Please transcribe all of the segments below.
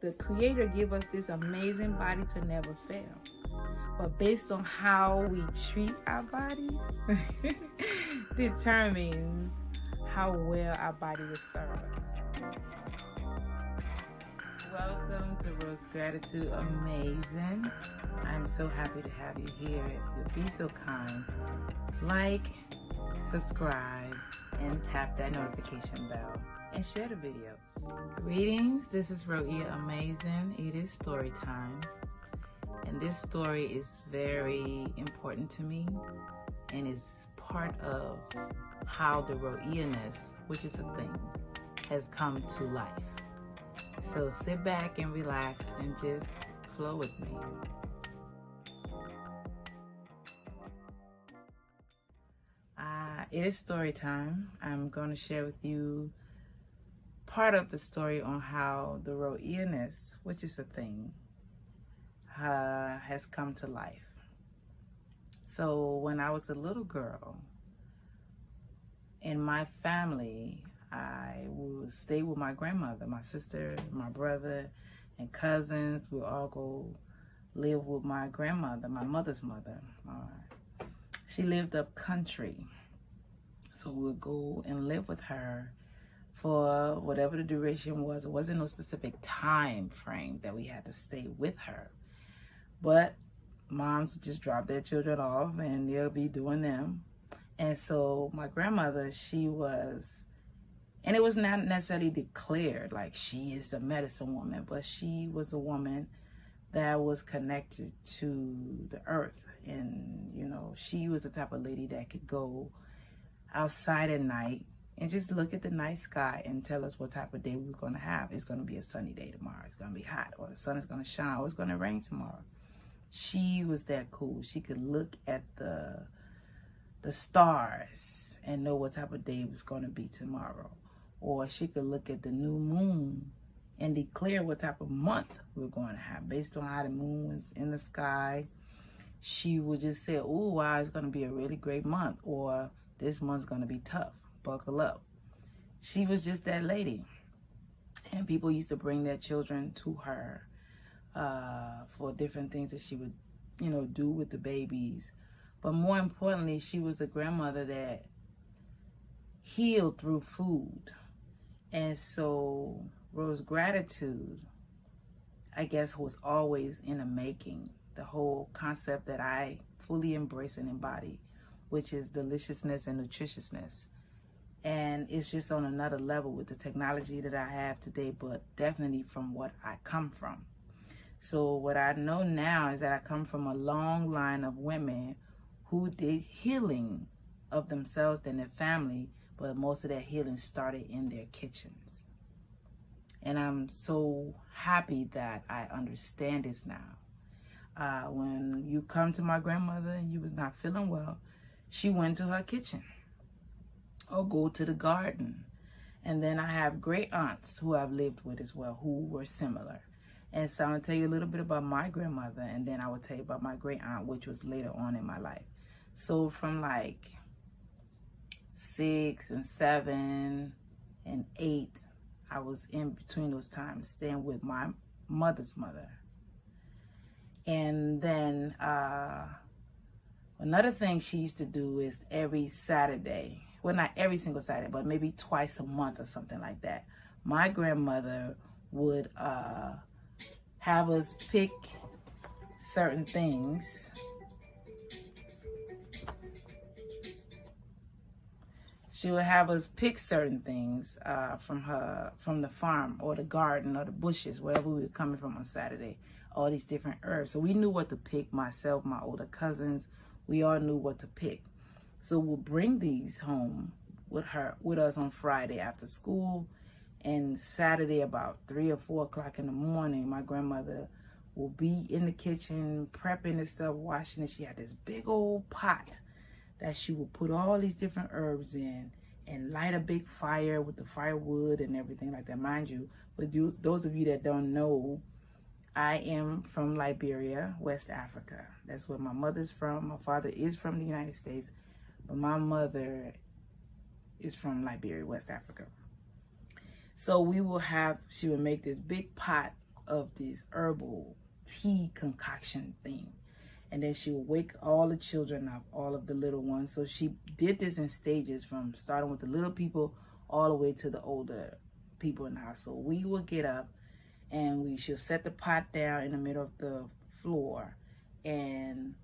the Creator gave us this amazing body to never fail. But based on how we treat our bodies determines how well our body will serve us. Welcome to Roe'sgratitude. Amazing. I'm so happy to have you here. If you'll be so kind, like, subscribe, and tap that notification bell and share the videos. Greetings, this is Roeeyahness. It is story time. And this story is very important to me and is part of how the Roeeyahness, which is a thing, has come to life. So sit back and relax and just flow with me. It is story time. I'm going to share with you part of the story on how the Roeeyahness, which is a thing, has come to life. So when I was a little girl, in my family, I would stay with my grandmother, my sister, my brother, and cousins. We would all go live with my grandmother, my mother's mother. She lived up country. So we would go and live with her for whatever the duration was. It wasn't no specific time frame that we had to stay with her. But moms just drop their children off and they'll be doing them. And so my grandmother, she was, and it was not necessarily declared like she is the medicine woman, but she was a woman that was connected to the earth. And, you know, she was the type of lady that could go outside at night and just look at the night sky and tell us what type of day we're going to have. It's going to be a sunny day tomorrow. It's going to be hot, or the sun is going to shine, or it's going to rain tomorrow. She was that cool. She could look at the stars and know what type of day it was going to be tomorrow. Or she could look at the new moon and declare what type of month we're going to have based on how the moon was in the sky. She would just say, oh, wow, it's going to be a really great month, or this month's going to be tough. Buckle up. She was just that lady. And people used to bring their children to her for different things that she would, you know, do with the babies. But more importantly, she was a grandmother that healed through food. And so Roe'sgratitude, I guess, was always in the making. The whole concept that I fully embrace and embody, which is deliciousness and nutritiousness. And it's just on another level with the technology that I have today, but definitely from what I come from. So what I know now is that I come from a long line of women who did healing of themselves and their family, but most of that healing started in their kitchens. And I'm so happy that I understand this now. When you come to my grandmother and you was not feeling well, she went to her kitchen or go to the garden. And then I have great aunts who I've lived with as well who were similar. And so I'm going to tell you a little bit about my grandmother, and then I will tell you about my great aunt, which was later on in my life. So from like 6 and 7 and 8, I was in between those times staying with my mother's mother. And then another thing she used to do is every Saturday, well, not every single Saturday, but maybe twice a month or something like that, my grandmother would have us pick certain things. She would have us pick certain things from the farm or the garden or the bushes, wherever we were coming from on Saturday, all these different herbs. So we knew what to pick, myself, my older cousins, we all knew what to pick. So we'll bring these home with us on Friday after school, and Saturday about 3 or 4 o'clock in the morning, my grandmother will be in the kitchen prepping and stuff, washing it. She had this big old pot that she would put all these different herbs in and light a big fire with the firewood and everything like that. Mind you, those of you that don't know, I am from Liberia, West Africa. That's where my mother's from. My father is from the United States, but my mother is from Liberia, West Africa. So she would make this big pot of this herbal tea concoction thing. And then she would wake all the children up, all of the little ones. So she did this in stages, from starting with the little people all the way to the older people in the house. So we would get up and she'll set the pot down in the middle of the floor, and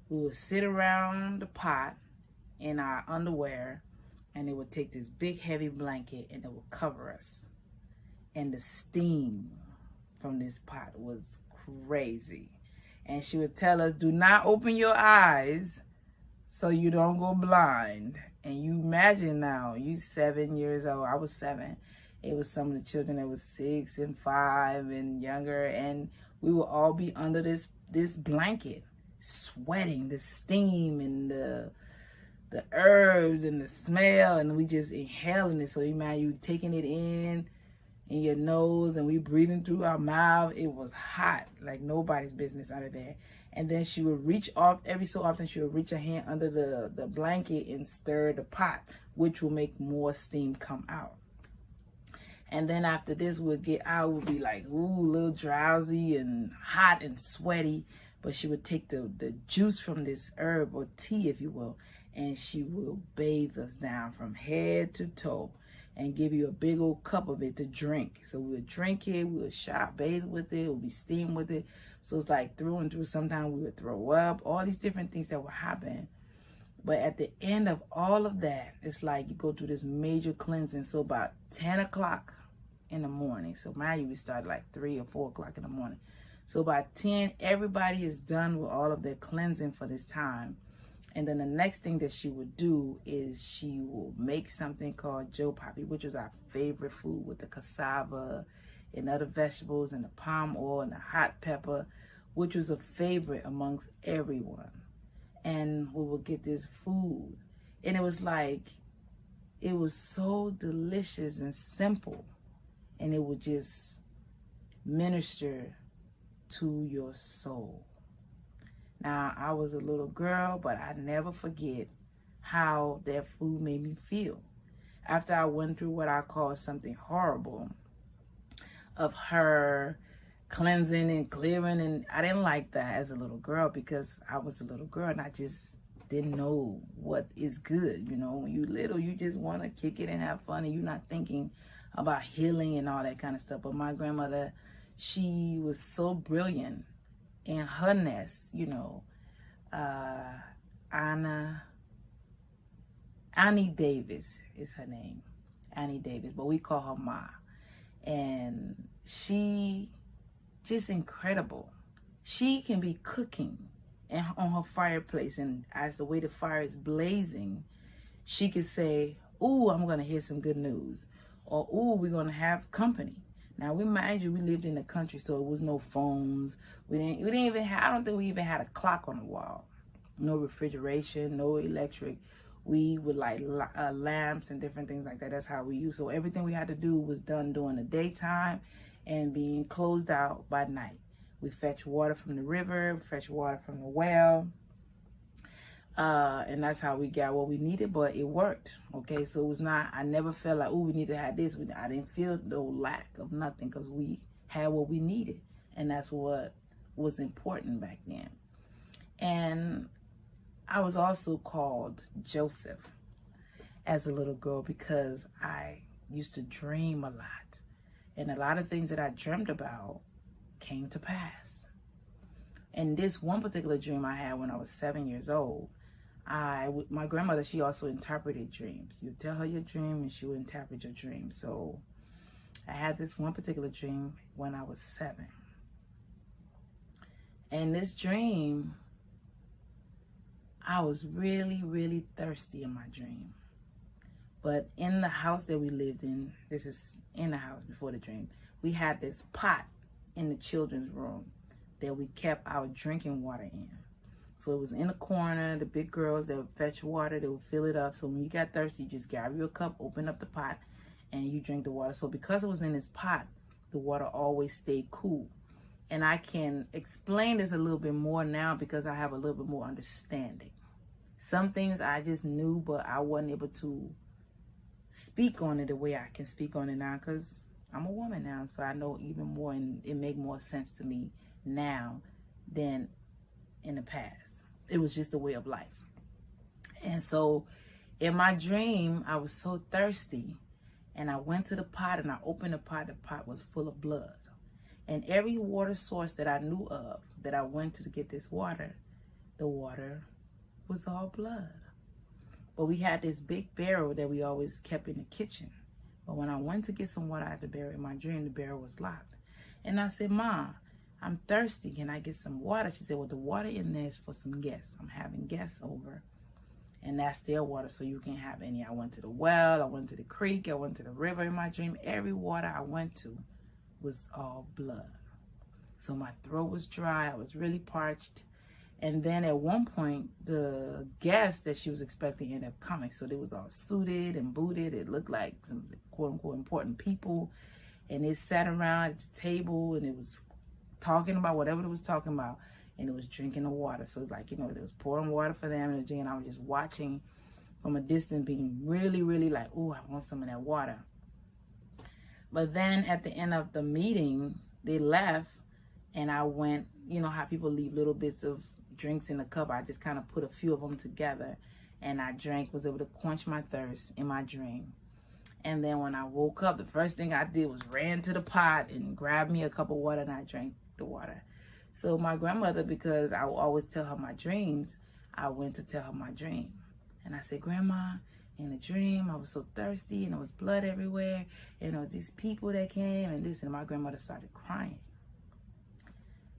we would sit around the pot in our underwear, and it would take this big heavy blanket and it would cover us. And the steam from this pot was crazy. And she would tell us, do not open your eyes so you don't go blind. And you imagine now, you 7 years old, I was 7. It was some of the children that was 6 and 5 and younger. And we would all be under this blanket, sweating, the steam and the herbs and the smell, and we just inhaling it. So you imagine you taking it in your nose, and we breathing through our mouth. It was hot, like nobody's business out of there. And then she would reach off, every so often she would reach her hand under the blanket and stir the pot, which will make more steam come out. And then after this, we'll get out, we'll be like, ooh, a little drowsy and hot and sweaty. But she would take the juice from this herb, or tea, if you will, and she will bathe us down from head to toe and give you a big old cup of it to drink. So we would drink it, we would shop, bathe with it, we'll be steamed with it. So it's like through and through. Sometimes we would throw up, all these different things that would happen. But at the end of all of that, it's like you go through this major cleansing. So about 10 o'clock in the morning. So mind you, we start like 3 or 4 o'clock in the morning. So by 10, everybody is done with all of their cleansing for this time. And then the next thing that she would do is she will make something called Joe Poppy, which is our favorite food, with the cassava and other vegetables and the palm oil and the hot pepper, which was a favorite amongst everyone. And we would get this food. And it was like, it was so delicious and simple. And it would just minister to your soul. Now, I was a little girl, but I never forget how that food made me feel. After I went through what I call something horrible of her cleansing and clearing, and I didn't like that as a little girl, because I was a little girl and I just didn't know what is good. You know, when you're little, you just want to kick it and have fun, and you're not thinking about healing and all that kind of stuff. But my grandmother, she was so brilliant in her nest, you know. Annie Davis is her name. Annie Davis, but we call her Ma. And she just incredible. She can be cooking and on her fireplace, and as the way the fire is blazing, she could say, ooh, I'm gonna hear some good news, or ooh, we're gonna have company. Now, we mind you, we lived in the country, so it was no phones. We didn't even have, I don't think we even had a clock on the wall. No refrigeration, no electric. We would light lamps and different things like that. That's how we used. So everything we had to do was done during the daytime and being closed out by night. We fetch water from the river, fetch water from the well. And that's how we got what we needed, but it worked. Okay, so it was not, I never felt like, oh, we need to have this. I didn't feel no lack of nothing, because we had what we needed. And that's what was important back then. And I was also called Joseph as a little girl, because I used to dream a lot. And a lot of things that I dreamt about came to pass. And this one particular dream I had when I was 7 years old, my grandmother, she also interpreted dreams. You tell her your dream and she would interpret your dream. So I had this one particular dream when I was 7. And this dream, I was really, really thirsty in my dream. But in the house that we lived in, this is in the house before the dream, we had this pot in the children's room that we kept our drinking water in. So it was in the corner. The big girls, they would fetch water, they would fill it up. So when you got thirsty, you just grab your cup, open up the pot, and you drink the water. So because it was in this pot, the water always stayed cool. And I can explain this a little bit more now because I have a little bit more understanding. Some things I just knew, but I wasn't able to speak on it the way I can speak on it now, because I'm a woman now, so I know even more, and it make more sense to me now than in the past. It was just a way of life. And so in my dream, I was so thirsty, and I went to the pot and I opened the pot. The pot was full of blood. And every water source that I knew of that I went to get this water, the water was all blood. But we had this big barrel that we always kept in the kitchen. But when I went to get some water out of the barrel in my dream, the barrel was locked. And I said, "Ma, I'm thirsty. Can I get some water?" She said, "Well, the water in there is for some guests. I'm having guests over, and that's their water, so you can't have any." I went to the well, I went to the creek, I went to the river in my dream. Every water I went to was all blood. So my throat was dry, I was really parched. And then at one point, the guests that she was expecting ended up coming. So they was all suited and booted. It looked like some quote unquote important people. And they sat around at the table and it was talking about whatever it was talking about. And it was drinking the water. So it's like, you know, it was pouring water for them and drinking. I was just watching from a distance, being really, really like, "Oh, I want some of that water." But then at the end of the meeting, they left, and I went, you know how people leave little bits of drinks in the cup. I just kind of put a few of them together, and I drank, was able to quench my thirst in my dream. And then when I woke up, the first thing I did was ran to the pot and grabbed me a cup of water, and I drank the water. So my grandmother, because I will always tell her my dreams, I went to tell her my dream. And I said, "Grandma, in the dream, I was so thirsty and there was blood everywhere. And there was these people that came and this." And my grandmother started crying.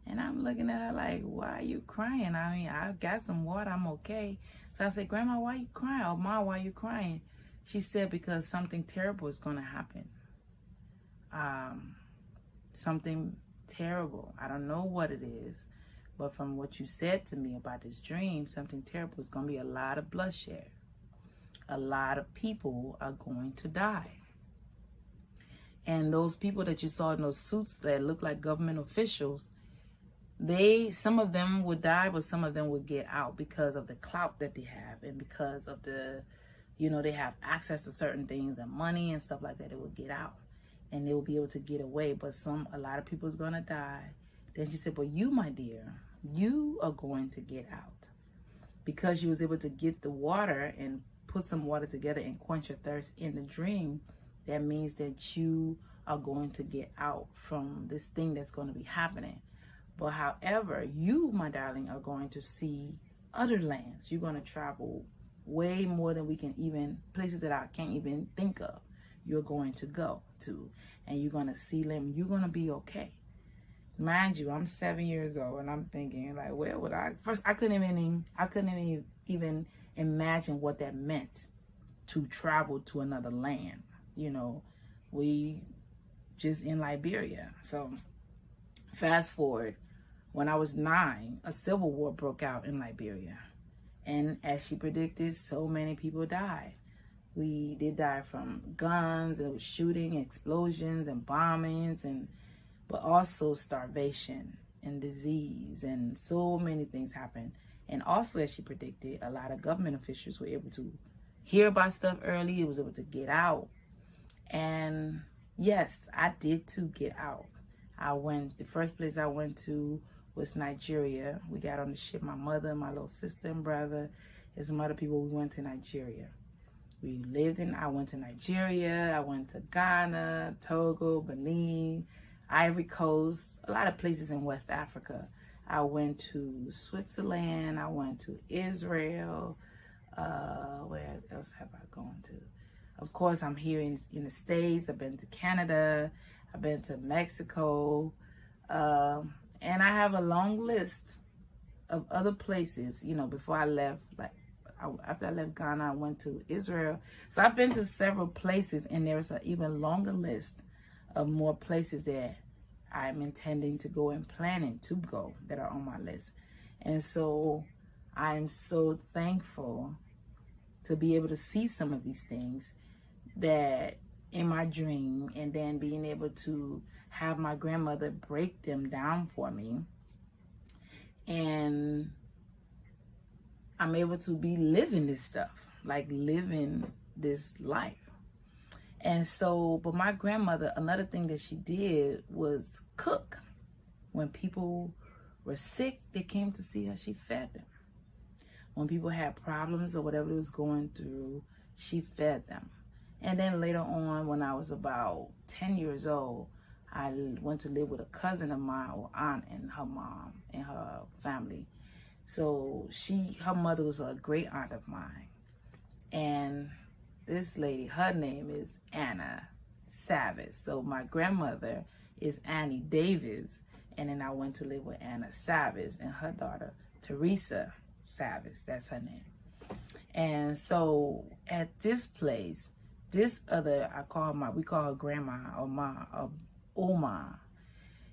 And I'm looking at her like, "Why are you crying? I mean, I got some water, I'm okay." So I said, "Grandma, why are you crying?" "Oh, Ma, why are you crying?" She said, "Because something terrible is going to happen. Something terrible. I don't know what it is, but from what you said to me about this dream, something terrible is going to be a lot of bloodshed. A lot of people are going to die. And those people that you saw in those suits that look like government officials, some of them would die, but some of them would get out because of the clout that they have and because of the, you know, they have access to certain things and money and stuff like that. They will get out and they will be able to get away, but a lot of people is going to die." Then she said, "But you, my dear, you are going to get out because you was able to get the water and put some water together and quench your thirst in the dream. That means that you are going to get out from this thing that's going to be happening. But however, you, my darling, are going to see other lands. You're going to travel way more than we can even, places that I can't even think of. You're going to go to, and you're going to see them. You're going to be okay." Mind you, I'm 7 years old, and I'm thinking like, where would I couldn't even imagine what that meant to travel to another land. You know, we just in Liberia. So fast forward, when I was 9, a civil war broke out in Liberia. And as she predicted, so many people died. They died from guns, and it was shooting, explosions, and bombings, but also starvation and disease, and so many things happened. And also, as she predicted, a lot of government officials were able to hear about stuff early. It was able to get out. And yes, I did too get out. The first place I went to was Nigeria. We got on the ship, my mother, my little sister and brother, and some other people. We went to Nigeria. I went to Nigeria, I went to Ghana, Togo, Benin, Ivory Coast, a lot of places in West Africa. I went to Switzerland, I went to Israel. Where else have I gone to? Of course, I'm here in the States. I've been to Canada, I've been to Mexico, and I have a long list of other places, you know, before I left. After I left Ghana, I went to Israel. So I've been to several places, and there's an even longer list of more places that I'm intending to go and planning to go that are on my list. And so I'm so thankful to be able to see some of these things that in my dream, and then being able to have my grandmother break them down for me. And I'm able to be living this stuff, like living this life. And so, but my grandmother, another thing that she did was cook. When people were sick, they came to see her, she fed them. When people had problems or whatever they was going through, she fed them. And then later on, when I was about 10 years old, I went to live with a cousin of mine, or aunt, and her mom and her family. So her mother was a great aunt of mine. And this lady, her name is Anna Savage. So my grandmother is Annie Davis. And then I went to live with Anna Savage and her daughter, Teresa Savage. That's her name. And so at this place, this other, we call her grandma or ma, or Oma.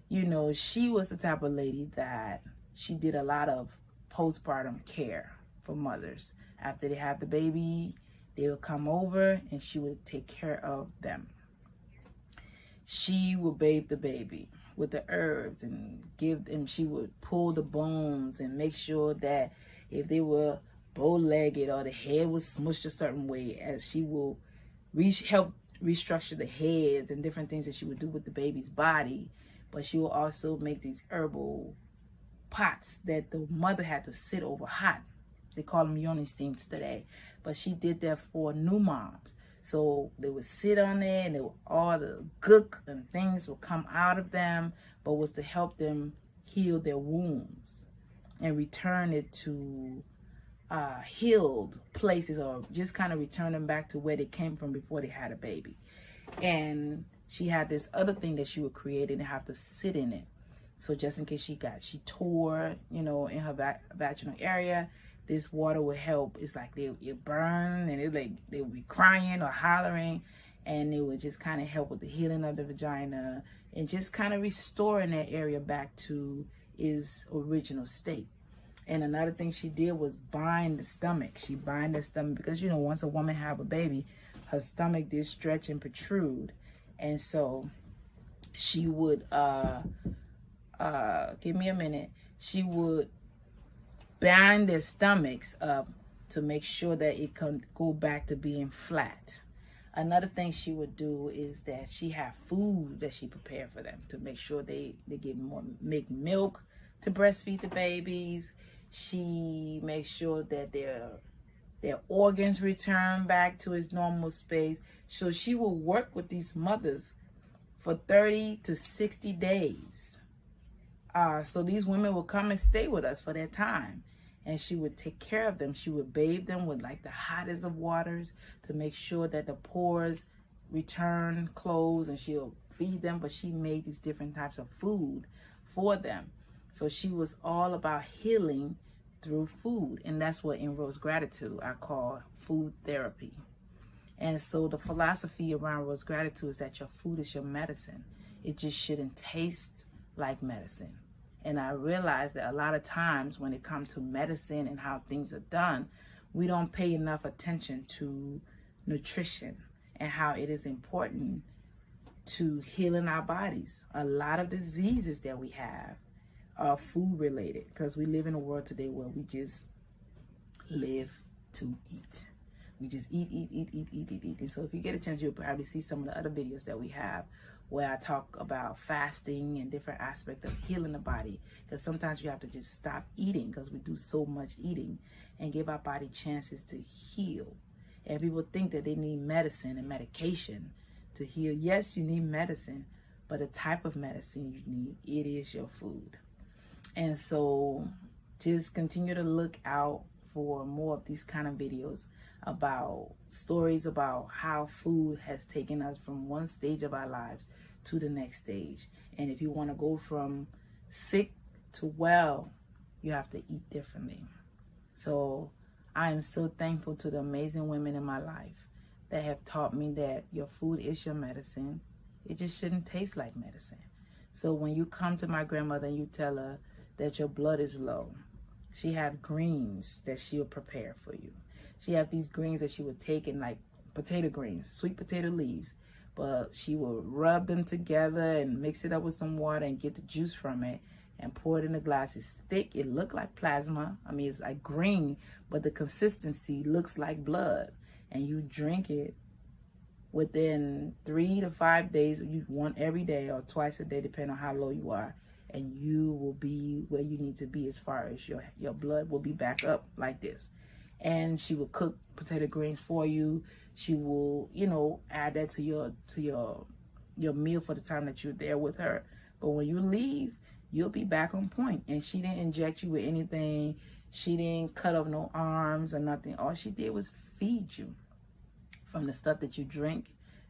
You know, she was the type of lady that she did a lot of postpartum care for mothers. After they have the baby, they would come over and she would take care of them. She would bathe the baby with the herbs and give them, she would pull the bones and make sure that if they were bow-legged or the head was smushed a certain way, as she will help restructure the heads and different things that she would do with the baby's body. But she will also make these herbal pots that the mother had to sit over hot. They call them yoni steams today. But she did that for new moms. So they would sit on there and all the gook and things would come out of them, but was to help them heal their wounds and return it to healed places, or just kind of return them back to where they came from before they had a baby. And she had this other thing that she would create and have to sit in it. So just in case she tore, you know, in her vaginal area, this water would help. It's like it burn and they would be crying or hollering, and it would just kind of help with the healing of the vagina and just kind of restoring that area back to its original state. And another thing she did was bind the stomach. She bind the stomach because, you know, once a woman have a baby, her stomach did stretch and protrude. And so she would, give me a minute, she would bind their stomachs up to make sure that it can go back to being flat. Another thing she would do is that she had food that she prepared for them to make sure they make milk to breastfeed the babies. She makes sure that their organs return back to its normal space. So she will work with these mothers for 30 to 60 days. So these women will come and stay with us for their time. And she would take care of them. She would bathe them with like the hottest of waters to make sure that the pores return, close, and she'll feed them. But she made these different types of food for them. So she was all about healing through food. And that's what in Roe'sgratitude I call food therapy. And so the philosophy around Roe'sgratitude is that your food is your medicine. It just shouldn't taste like medicine. And I realized that a lot of times when it comes to medicine and how things are done, we don't pay enough attention to nutrition and how it is important to healing our bodies. A lot of diseases that we have are food related because we live in a world today where we just live to eat. We just eat. And so if you get a chance, you'll probably see some of the other videos that we have where I talk about fasting and different aspects of healing the body. Because sometimes you have to just stop eating because we do so much eating and give our body chances to heal. And people think that they need medicine and medication to heal. Yes, you need medicine, but the type of medicine you need, it is your food. And so just continue to look out for more of these kind of videos about stories about how food has taken us from one stage of our lives to the next stage. And if you want to go from sick to well, you have to eat differently. So I am so thankful to the amazing women in my life that have taught me that your food is your medicine. It just shouldn't taste like medicine. So when you come to my grandmother and you tell her that your blood is low, she have greens that she'll prepare for you. She have these greens that she would take in like potato greens, sweet potato leaves, but she will rub them together and mix it up with some water and get the juice from it and pour it in a glass. It's thick. It looked like plasma. I mean, it's like green, but the consistency looks like blood. And you drink it within 3 to 5 days, you want every day or twice a day, depending on how low you are, and you will be where you need to be as far as your blood will be back up like this. And she will cook potato greens for you. She will, you know, add that to your meal for the time that you're there with her. But when you leave, you'll be back on point. And she didn't inject you with anything. She didn't cut off no arms or nothing. All she did was feed you, from the stuff that you drink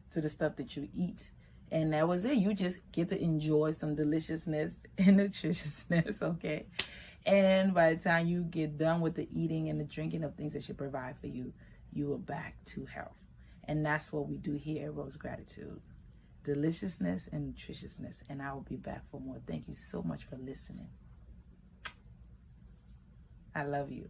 to the stuff that you eat. And that was it. You just get to enjoy some deliciousness and nutritiousness, okay? And by the time you get done with the eating and the drinking of things that she provide for you, you are back to health. And that's what we do here at Roe's Gratitude. Deliciousness and nutritiousness. And I will be back for more. Thank you so much for listening. I love you.